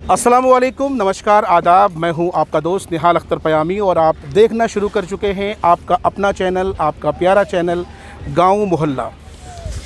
अस्सलामुअलैकुम, नमस्कार, आदाब। मैं हूं आपका दोस्त निहाल अख्तर पयामी और आप देखना शुरू कर चुके हैं आपका अपना चैनल, आपका प्यारा चैनल गांव मोहल्ला।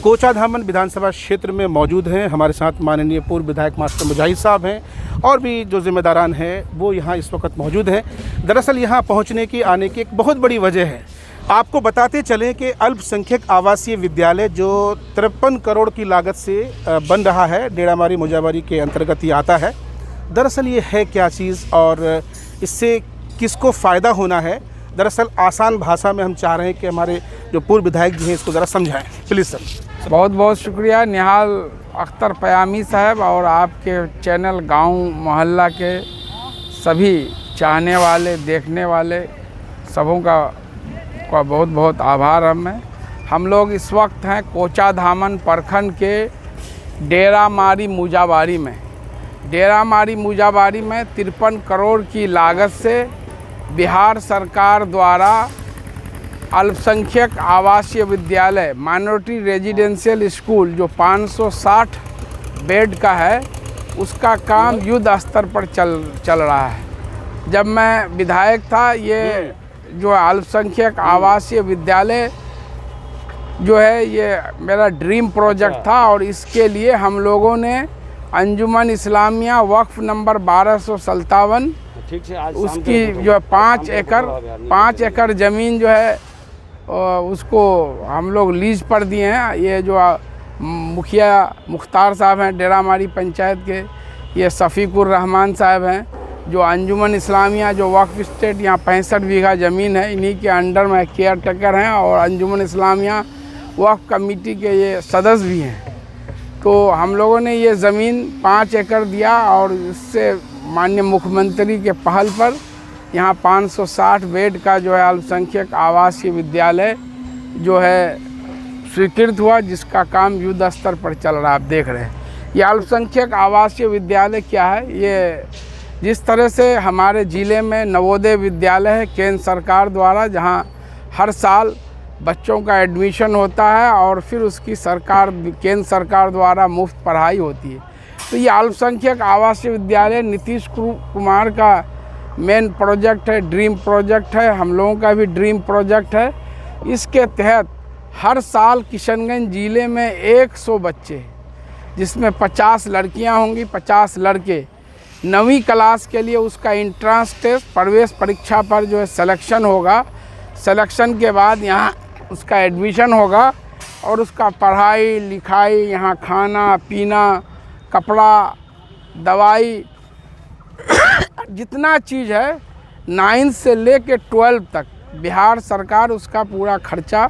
कोचाधामन विधानसभा क्षेत्र में मौजूद हैं। हमारे साथ माननीय पूर्व विधायक मास्टर मुजाहिद साहब हैं और भी जो जिम्मेदारान हैं वो यहाँ इस वक्त मौजूद हैं। दरअसल यहाँ पहुँचने की आने की एक बहुत बड़ी वजह है। आपको बताते चलें कि अल्पसंख्यक आवासीय विद्यालय जो 53 करोड़ की लागत से बन रहा है, डेरामारी मुजावारी के अंतर्गत ये आता है। दरअसल ये है क्या चीज़ और इससे किसको फ़ायदा होना है, दरअसल आसान भाषा में हम चाह रहे हैं कि हमारे जो पूर्व विधायक जी हैं इसको ज़रा समझाएं। Please sir. बहुत बहुत शुक्रिया निहाल अख्तर पयामी साहब और आपके चैनल गांव मोहल्ला के सभी चाहने वाले, देखने वाले सबों का बहुत बहुत आभार। हम लोग इस वक्त हैं कोचाधामन प्रखंड के डेरामारी मुजावारी में। डेरामारी मुजावारी में 53 करोड़ की लागत से बिहार सरकार द्वारा अल्पसंख्यक आवासीय विद्यालय माइनॉरिटी रेजिडेंशियल स्कूल जो 560 बेड का है, उसका काम युद्ध स्तर पर चल रहा है। जब मैं विधायक था, ये जो अल्पसंख्यक आवासीय विद्यालय जो है ये मेरा ड्रीम प्रोजेक्ट था और इसके लिए हम लोगों ने अंजुमन इस्लामिया वक्फ नंबर 1257 उसकी जो है 5 एकड़ ज़मीन जो है उसको हम लोग लीज पर दिए हैं। ये जो मुखिया मुख्तार साहब हैं डेरामारी पंचायत के, ये शफीकुर रहमान साहब हैं जो अंजुमन इस्लामिया जो वक्फ स्टेट, यहाँ 65 बीघा ज़मीन है, इन्हीं के अंडर में केयर टेकर हैं और अंजुमन इस्लामिया वक्फ कमेटी के ये सदस्य भी हैं। तो हम लोगों ने ये ज़मीन 5 एकड़ दिया और इससे माननीय मुख्यमंत्री के पहल पर यहाँ 560 बेड का जो है अल्पसंख्यक आवासीय विद्यालय जो है स्वीकृत हुआ, जिसका काम युद्ध स्तर पर चल रहा है। आप देख रहे हैं ये अल्पसंख्यक आवासीय विद्यालय क्या है। ये जिस तरह से हमारे ज़िले में नवोदय विद्यालय है केंद्र सरकार द्वारा, जहाँ हर साल बच्चों का एडमिशन होता है और फिर उसकी केंद्र सरकार द्वारा मुफ्त पढ़ाई होती है। तो ये अल्पसंख्यक आवासीय विद्यालय नीतीश कुमार का मेन प्रोजेक्ट है, ड्रीम प्रोजेक्ट है, हम लोगों का भी ड्रीम प्रोजेक्ट है। इसके तहत हर साल किशनगंज ज़िले में 100 बच्चे, जिसमें 50 लड़कियां होंगी, 50 लड़के, 9वीं क्लास के लिए उसका इंट्रांस टेस्ट, प्रवेश परीक्षा पर जो है सिलेक्शन होगा। सिलेक्शन के बाद यहाँ उसका एडमिशन होगा और उसका पढ़ाई लिखाई, यहाँ खाना पीना, कपड़ा, दवाई जितना चीज़ है 9 से लेके 12 तक बिहार सरकार उसका पूरा खर्चा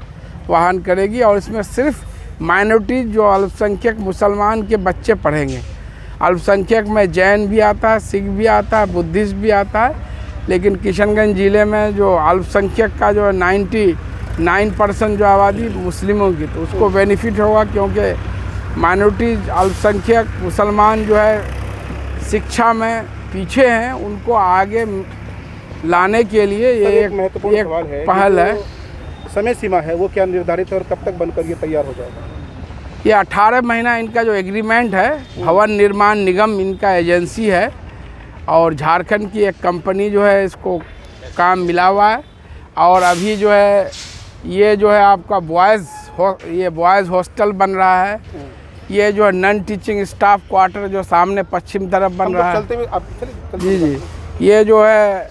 वहन करेगी। और इसमें सिर्फ माइनॉरिटी जो अल्पसंख्यक मुसलमान के बच्चे पढ़ेंगे। अल्पसंख्यक में जैन भी आता है, सिख भी आता है, बुद्धिस्ट भी आता है, लेकिन किशनगंज ज़िले में जो अल्पसंख्यक का जो 99% जो आबादी मुस्लिमों की, तो उसको बेनिफिट होगा क्योंकि माइनॉरिटी अल्पसंख्यक मुसलमान जो है शिक्षा में पीछे हैं, उनको आगे लाने के लिए ये एक पहल है। समय सीमा है वो क्या निर्धारित है और कब तक बनकर ये तैयार हो जाएगा? ये 18 महीना इनका जो एग्रीमेंट है, भवन निर्माण निगम इनका एजेंसी है और झारखंड की एक कंपनी जो है इसको काम मिला हुआ है। और अभी जो है ये जो है आपका बॉयज़ हॉस्टल बन रहा है। ये जो है नॉन टीचिंग स्टाफ क्वार्टर जो सामने पश्चिम तरफ बन रहा है। जी, ये जो है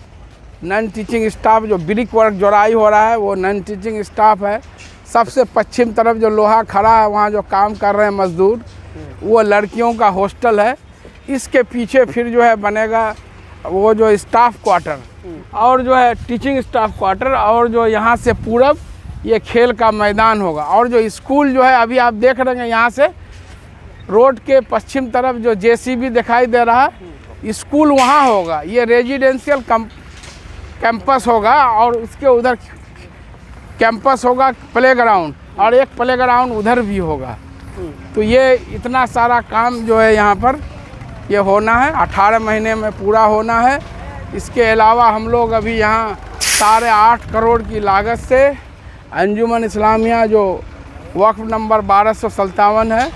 नॉन टीचिंग स्टाफ जो ब्रिक वर्क जोड़ाई हो रहा है वो नॉन टीचिंग स्टाफ है। सबसे पश्चिम तरफ जो लोहा खड़ा है, वहाँ जो काम कर रहे हैं मजदूर, वो लड़कियों का हॉस्टल है। इसके पीछे फिर जो है बनेगा वो जो स्टाफ क्वार्टर और जो है टीचिंग स्टाफ क्वार्टर, और जो यहाँ से पूरब ये खेल का मैदान होगा। और जो स्कूल जो है अभी आप देख रहे हैं यहाँ से रोड के पश्चिम तरफ जो JCB दिखाई दे रहा है, स्कूल वहाँ होगा। ये रेजिडेंशियल कैंपस होगा और उसके उधर कैंपस होगा प्लेग्राउंड, और एक प्लेग्राउंड उधर भी होगा। तो ये इतना सारा काम जो है यहाँ पर ये होना है, 18 महीने में पूरा होना है। इसके अलावा हम लोग अभी यहाँ 8.5 करोड़ की लागत से अंजुमन इस्लामिया जो वक्फ नंबर 1257 है,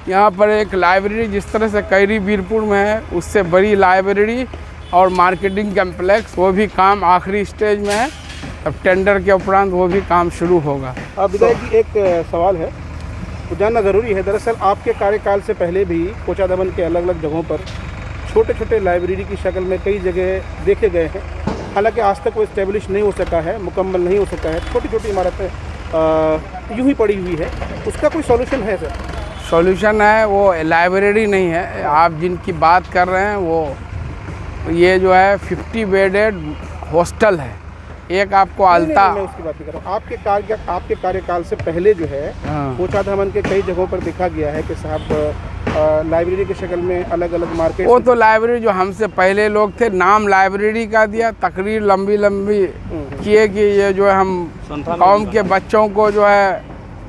यहाँ पर एक लाइब्रेरी जिस तरह से कैरी बीरपुर में है, उससे बड़ी लाइब्रेरी और मार्केटिंग कम्प्लेक्स, वो भी काम आखिरी स्टेज में है। अब टेंडर के उपरांत वो भी काम शुरू होगा। अब विधायक जी एक सवाल है, तो जानना ज़रूरी है। दरअसल आपके कार्यकाल से पहले भी कोचाधामन के अलग अलग जगहों पर छोटे छोटे लाइब्रेरी की शक्ल में कई जगह देखे गए हैं। हालांकि आज तक वो इस्टेब्लिश नहीं हो सका है, मुकम्मल नहीं हो सका है, छोटी छोटी इमारतें यूँ ही पड़ी हुई है। उसका कोई सॉल्यूशन है सर? सॉल्यूशन है, वो लाइब्रेरी नहीं है। आप जिनकी बात कर रहे हैं वो ये जो है 50 बेडेड हॉस्टल है। एक आपको अलता, मैं उसकी बात नहीं कर रहा हूँ। आपके कार्यकाल से पहले जो है कोचाधामन के कई जगहों पर देखा गया है कि साहब लाइब्रेरी की शक्ल में अलग अलग मार्केट। वो तो लाइब्रेरी जो हमसे पहले लोग थे, नाम लाइब्रेरी का दिया, तकरीर लंबी लंबी किए कि ये जो है हम कौम के बच्चों को जो है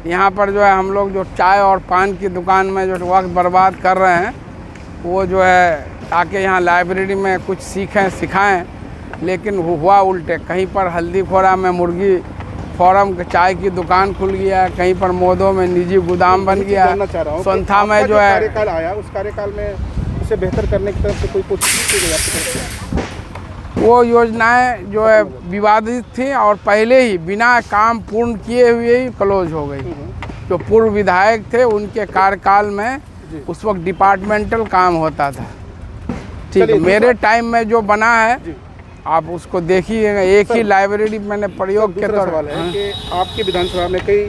यहाँ पर जो है हम लोग जो चाय और पान की दुकान में जो वक्त बर्बाद कर रहे हैं, वो जो है ताकि यहाँ लाइब्रेरी में कुछ सीखें सिखाएं। लेकिन हुआ उल्टे, कहीं पर हल्दीखोरा में मुर्गी फार्म चाय की दुकान खुल गया, कहीं पर मोदो में निजी गोदाम बन गया। सोनथा में जो है कार्यकाल आया, उस कार्यकाल में इसे बेहतर करने की तरफ से कोई कोशिश की गई आपकी तरफ से? वो योजनाएं जो है विवादित थी और पहले ही बिना काम पूर्ण किए हुए ही क्लोज हो गई। जो पूर्व विधायक थे उनके कार्यकाल में उस वक्त डिपार्टमेंटल काम होता था। ठीक है, मेरे टाइम में जो बना है आप उसको देखिएगा। एक ही लाइब्रेरी मैंने प्रयोग के तौर सवाल है कि आपकी विधानसभा में कई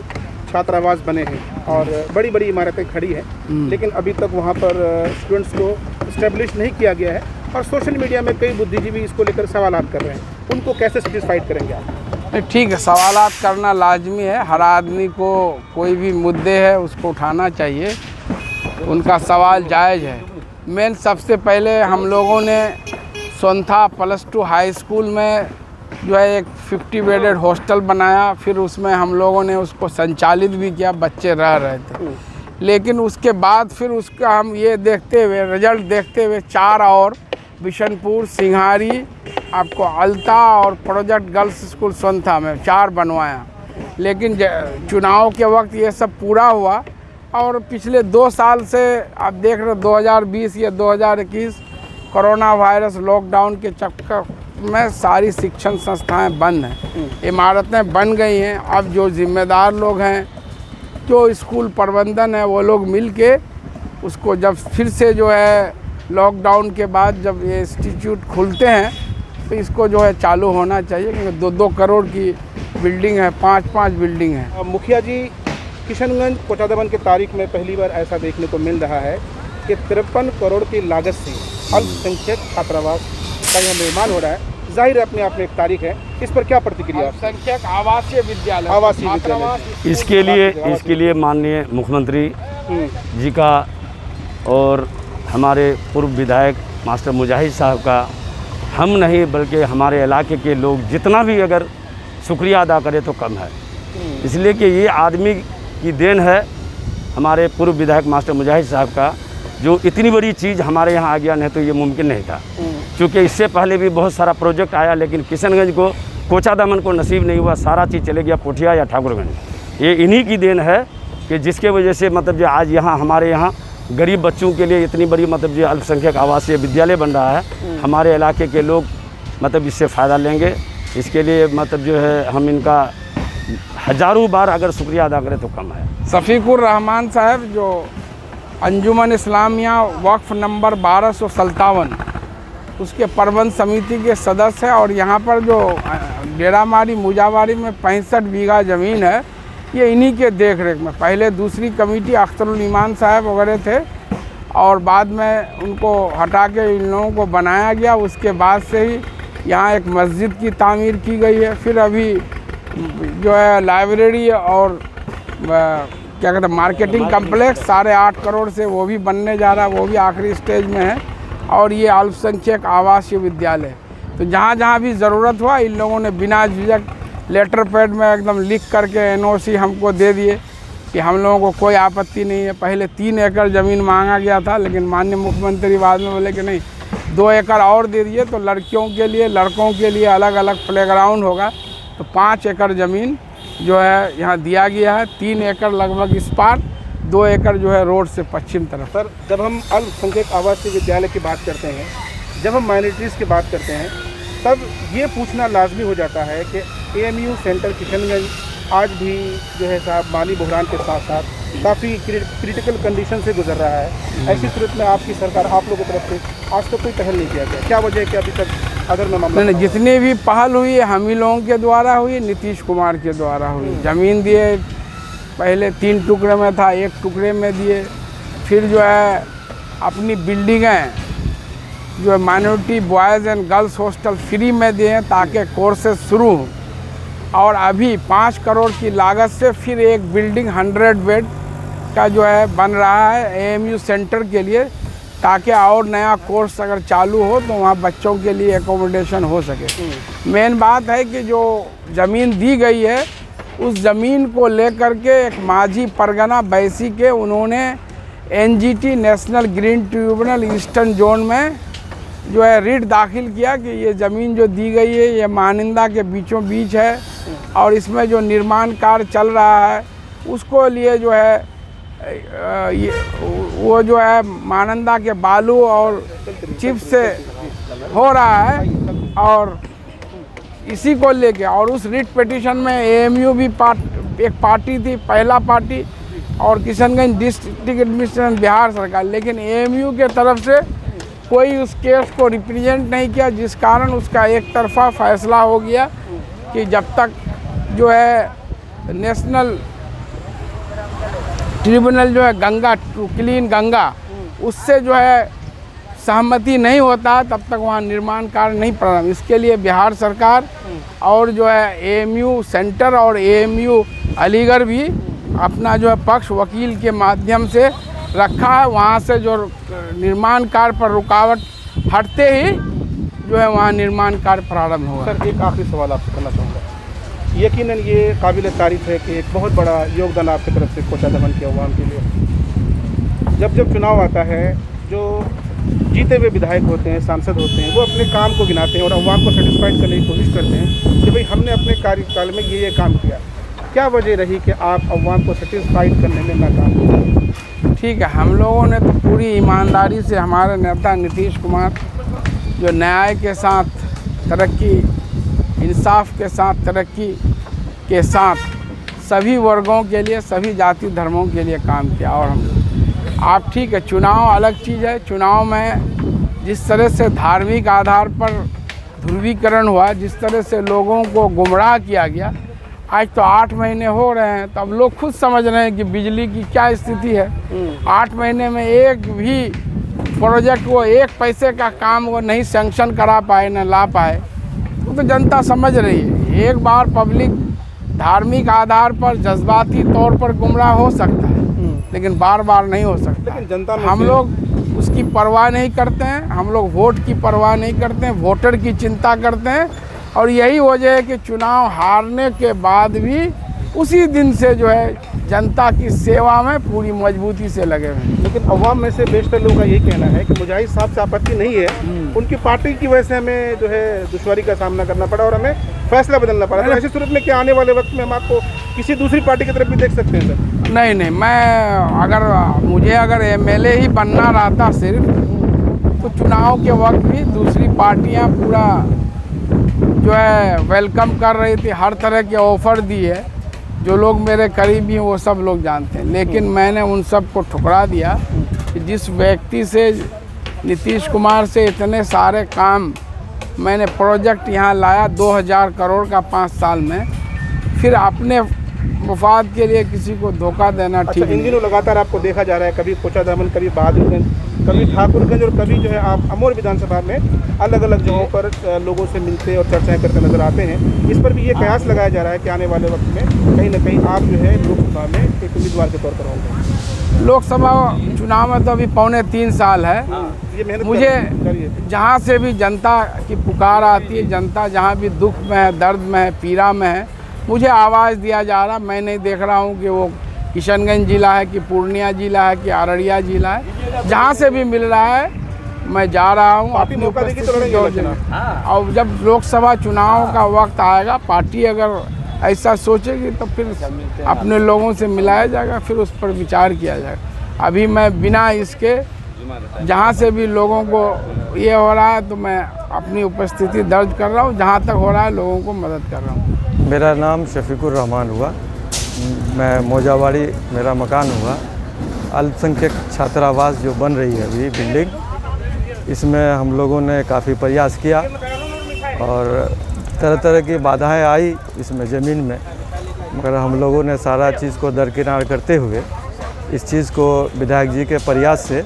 छात्रावास बने हैं और बड़ी बड़ी इमारतें खड़ी हैं, लेकिन अभी तक वहाँ पर स्टूडेंट्स को इस्टेब्लिश नहीं किया गया है और सोशल मीडिया में कई बुद्धिजीवी इसको लेकर सवालात कर रहे हैं। उनको कैसे सेटिस्फाइड करेंगे आप? ठीक है, सवालात करना लाजमी है। हर आदमी को कोई भी मुद्दे है उसको उठाना चाहिए, उनका सवाल जायज़ है। मेन सबसे पहले हम लोगों ने सोनथा +2 हाई स्कूल में जो है एक 50 बेडेड हॉस्टल बनाया, फिर उसमें हम लोगों ने उसको संचालित भी किया, बच्चे रह रहे थे। लेकिन उसके बाद फिर उसका हम ये देखते हुए, रिजल्ट देखते हुए 4 और बिशनपुर, सिंघारी, आपको अलता और प्रोजेक्ट गर्ल्स स्कूल सोनथा में 4 बनवाया। लेकिन चुनाव के वक्त ये सब पूरा हुआ और पिछले 2 साल से आप देख रहे हो 2020 या 2021 कोरोना वायरस लॉकडाउन के चक्कर में सारी शिक्षण संस्थाएं बंद हैं, इमारतें बन गई हैं। अब जो जिम्मेदार लोग हैं, जो स्कूल प्रबंधन है, वो लोग मिल के उसको जब फिर से जो है लॉकडाउन के बाद जब ये इंस्टीट्यूट खुलते हैं तो इसको जो है चालू होना चाहिए, क्योंकि 2-2 करोड़ की बिल्डिंग है, 5-5 बिल्डिंग है। मुखिया जी, किशनगंज कोचाधामन की तारीख में पहली बार ऐसा देखने को मिल रहा है कि 53 करोड़ की लागत से अल्पसंख्यक छात्रावास का यहाँ निर्माण हो रहा है। जाहिर अपने आप में एक तारीख है, इस पर क्या प्रतिक्रिया? अल्पसंख्यक आवासीय विद्यालय, इसके लिए माननीय मुख्यमंत्री जी का और हमारे पूर्व विधायक मास्टर मुजाहिद साहब का हम नहीं बल्कि हमारे इलाके के लोग जितना भी अगर शुक्रिया अदा करें तो कम है। इसलिए कि ये आदमी की देन है, हमारे पूर्व विधायक मास्टर मुजाहिद साहब का, जो इतनी बड़ी चीज़ हमारे यहाँ आ गया, नहीं तो ये मुमकिन नहीं था। क्योंकि इससे पहले भी बहुत सारा प्रोजेक्ट आया, लेकिन किशनगंज को, कोचाधामन को नसीब नहीं हुआ, सारा चीज़ चले गया पोठिया या ठाकुरगंज। ये इन्हीं की देन है कि जिसके वजह से मतलब जो आज यहाँ हमारे यहाँ गरीब बच्चों के लिए इतनी बड़ी मतलब जो अल्पसंख्यक आवासीय विद्यालय बन रहा है। हमारे इलाके के लोग मतलब इससे फ़ायदा लेंगे। इसके लिए मतलब जो है हम इनका हज़ारों बार अगर शुक्रिया अदा करें तो कम है। शफीकुर रहमान साहब जो अंजुमन इस्लामिया वक्फ नंबर 1257 उसके प्रबंध समिति के सदस्य हैं और यहाँ पर जो डेरामारी मुजावारी में 65 बीघा ज़मीन है, ये इन्हीं के देख रेख में। पहले दूसरी कमेटी अख्तरुल ईमान साहब वगैरह थे और बाद में उनको हटा के इन लोगों को बनाया गया। उसके बाद से ही यहाँ एक मस्जिद की तामीर की गई है। फिर अभी जो है लाइब्रेरी और क्या कहते हैं मार्केटिंग कम्प्लेक्स 8.5 करोड़ से वो भी बनने जा रहा है, वो भी आखिरी स्टेज में है। और ये अल्पसंख्यक आवासीय विद्यालय, तो जहाँ जहाँ भी ज़रूरत हुआ इन लोगों ने बिना झिझक लेटर पैड में एकदम लिख करके NOC हमको दे दिए कि हम लोगों को कोई आपत्ति नहीं है। पहले 3 एकड़ ज़मीन मांगा गया था, लेकिन माननीय मुख्यमंत्री बाद में बोले कि नहीं 2 एकड़ और दे दिए तो लड़कियों के लिए लड़कों के लिए अलग अलग प्लेग्राउंड होगा। तो 5 एकड़ ज़मीन जो है यहाँ दिया गया है। 3 एकड़ लगभग इस पार, 2 एकड़ जो है रोड से पश्चिम तरफ। सर, जब हम अल्पसंख्यक आवासीय विद्यालय की बात करते हैं, जब हम माइनॉरिटीज़ की बात करते हैं, तब ये पूछना लाजमी हो जाता है कि AMU सेंटर किशनगंज आज भी जो है साहब माली बहरान के साथ साथ काफ़ी क्रिटिकल कंडीशन से गुजर रहा है। ऐसी सूरत में आपकी सरकार, आप लोगों की तरफ से आज तक कोई पहल नहीं किया गया, क्या वजह है कि अभी तक अगर मैं मामला नहीं, जितनी भी पहल हुई हम ही लोगों के द्वारा हुई, नीतीश कुमार के द्वारा हुई। ज़मीन दिए, पहले 3 टुकड़े में था, 1 टुकड़े में दिए, फिर जो है अपनी बिल्डिंगें जो है minority boys and girls hostel free में दिए ताकि कोर्सेज शुरू हों। और अभी 5 करोड़ की लागत से फिर एक बिल्डिंग 100 बेड का जो है बन रहा है AMU सेंटर के लिए, ताकि और नया कोर्स अगर चालू हो तो वहाँ बच्चों के लिए एकोमोडेशन हो सके। मेन बात है कि जो ज़मीन दी गई है उस ज़मीन को लेकर के एक माझी परगना बैसी के उन्होंने NGT national green tribunal eastern zone में जो है रिट दाखिल किया कि ये ज़मीन जो दी गई है ये महानिंदा के बीचों बीच है और इसमें जो निर्माण कार्य चल रहा है उसको लिए जो है वो जो है महानंदा के बालू और चिप्स से हो रहा है। और इसी को लेके और उस रिट पिटीशन में AMU भी एक पार्टी थी, पहला पार्टी, और किशनगंज डिस्ट्रिक्ट एडमिनिस्ट्रेशन बिहार सरकार, लेकिन AMU के तरफ से कोई उस केस को रिप्रेजेंट नहीं किया, जिस कारण उसका एक तरफा फैसला हो गया कि जब तक जो है नेशनल ट्रिब्यूनल जो है गंगा क्लीन गंगा उससे जो है सहमति नहीं होता तब तक वहाँ निर्माण कार्य नहीं प्रारंभ। इसके लिए बिहार सरकार और जो है AMU सेंटर और AMU अलीगढ़ भी अपना जो है पक्ष वकील के माध्यम से रखा है। वहाँ से जो निर्माण कार्य पर रुकावट हटते ही जो है वहाँ निर्माण कार्य प्रारंभ होगा। सर, एक आखिरी सवाल आपसे करना चाहूँगा। यकीनन ये काबिल तारीफ़ है कि एक बहुत बड़ा योगदान आपकी तरफ से कोचा दमन के अवाम के लिए। जब जब चुनाव आता है, जो जीते हुए विधायक होते हैं, सांसद होते हैं, वो अपने काम को गिनाते हैं और अवाम को सेटिस्फाइड करने की कोशिश करते हैं कि भाई हमने अपने कार्यकाल में ये काम किया। क्या वजह रही कि आप अवाम को सेटिस्फाइड करने में नाकाम हुए? ठीक है, हम लोगों ने तो पूरी ईमानदारी से हमारे नेता नीतीश कुमार जो न्याय के साथ तरक्की, इंसाफ के साथ तरक्की के साथ सभी वर्गों के लिए, सभी जाति धर्मों के लिए काम किया। और हम आप ठीक है, चुनाव अलग चीज़ है। चुनाव में जिस तरह से धार्मिक आधार पर ध्रुवीकरण हुआ, जिस तरह से लोगों को गुमराह किया गया, आज तो 8 महीने हो रहे हैं, तो अब लोग खुद समझ रहे हैं कि बिजली की क्या स्थिति है। 8 महीने में एक भी प्रोजेक्ट वो 1 पैसे का काम वो नहीं सैंक्शन करा पाए, न ला पाए, तो जनता समझ रही है। एक बार पब्लिक धार्मिक आधार पर जज्बाती तौर पर गुमराह हो सकता है, लेकिन बार बार नहीं हो सकता। लेकिन जनता में हम लोग उसकी परवाह नहीं करते हैं, हम लोग वोट की परवाह नहीं करते हैं, वोटर की चिंता करते हैं। और यही वजह है कि चुनाव हारने के बाद भी उसी दिन से जो है जनता की सेवा में पूरी मजबूती से लगे हुए हैं। लेकिन अवाम में से बेशतर लोगों का यही कहना है कि मुजाहिद साहब से आपत्ति नहीं है, उनकी पार्टी की वजह से हमें जो है दुश्वारी का सामना करना पड़ा और हमें फैसला बदलना पड़ा। तो ऐसी सूरत में क्या आने वाले वक्त में हम आपको किसी दूसरी पार्टी की तरफ भी देख सकते हैं सर? नहीं, मैं मुझे अगर MLA ही बनना रहता सिर्फ, तो चुनाव के वक्त भी दूसरी पार्टियां पूरा जो है वेलकम कर रही थी, हर तरह के ऑफ़र दी है। जो लोग मेरे करीबी हैं वो सब लोग जानते हैं, लेकिन मैंने उन सब को ठुकरा दिया कि जिस व्यक्ति से, नीतीश कुमार से इतने सारे काम मैंने प्रोजेक्ट यहाँ लाया 2000 करोड़ का 5 साल में, फिर अपने मुफाद के लिए किसी को धोखा देना ठीक इन दिनों लगातार आपको देखा जा रहा है, कभी कोचा दामन, कभी बहादुरगंज, कभी ठाकुरगंज और कभी जो है आप अमोर विधानसभा में अलग अलग जगहों पर लोगों से मिलते और चर्चाएं करते नजर आते हैं। इस पर भी ये कयास लगाया जा रहा है कि आने वाले वक्त में कहीं ना कहीं आप जो है लोकसभा में एक उम्मीदवार के तौर पर होंगे। लोकसभा चुनाव में तो अभी 3.25 साल है। ये मेहनत मुझे करिए। जहाँ से भी जनता की पुकार आती है, जनता जहाँ भी दुख में है, दर्द में है, पीड़ा में है, मुझे आवाज़ दिया जा रहा। मैं नहीं देख रहा हूँ कि वो किशनगंज जिला है कि पूर्णिया जिला है कि अररिया जिला है, जहाँ से भी मिल रहा है मैं जा रहा हूँ अपनी उपस्थिति। और जब लोकसभा चुनाव का वक्त आएगा, पार्टी अगर ऐसा सोचेगी तो फिर अपने लोगों से मिलाया जाएगा, फिर उस पर विचार किया जाएगा। अभी मैं बिना इसके जहाँ से भी लोगों को ये हो रहा है तो मैं अपनी उपस्थिति दर्ज कर रहा हूँ, जहाँ तक हो रहा है लोगों को मदद कर रहा हूँ। मेरा नाम शफीकुर रहमान हुआ, मैं मौजावाड़ी मेरा मकान हुआ। अल्पसंख्यक छात्रावास जो बन रही है अभी बिल्डिंग, इसमें हम लोगों ने काफ़ी प्रयास किया और तरह तरह की बाधाएं आई इसमें ज़मीन में, मगर हम लोगों ने सारा चीज़ को दरकिनार करते हुए इस चीज़ को विधायक जी के प्रयास से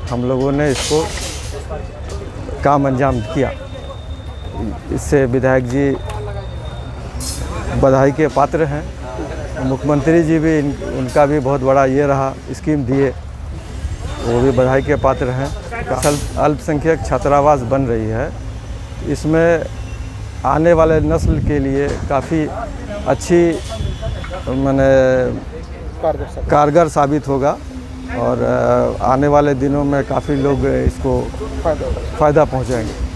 हम लोगों ने इसको काम अंजाम किया। इससे विधायक जी बधाई के पात्र हैं। मुख्यमंत्री जी भी उनका भी बहुत बड़ा ये रहा, स्कीम दिए, वो भी बधाई के पात्र हैं। अल्पसंख्यक छात्रावास बन रही है, इसमें आने वाले नस्ल के लिए काफ़ी अच्छी माने कारगर साबित होगा और आने वाले दिनों में काफ़ी लोग इसको फ़ायदा पहुंचाएंगे।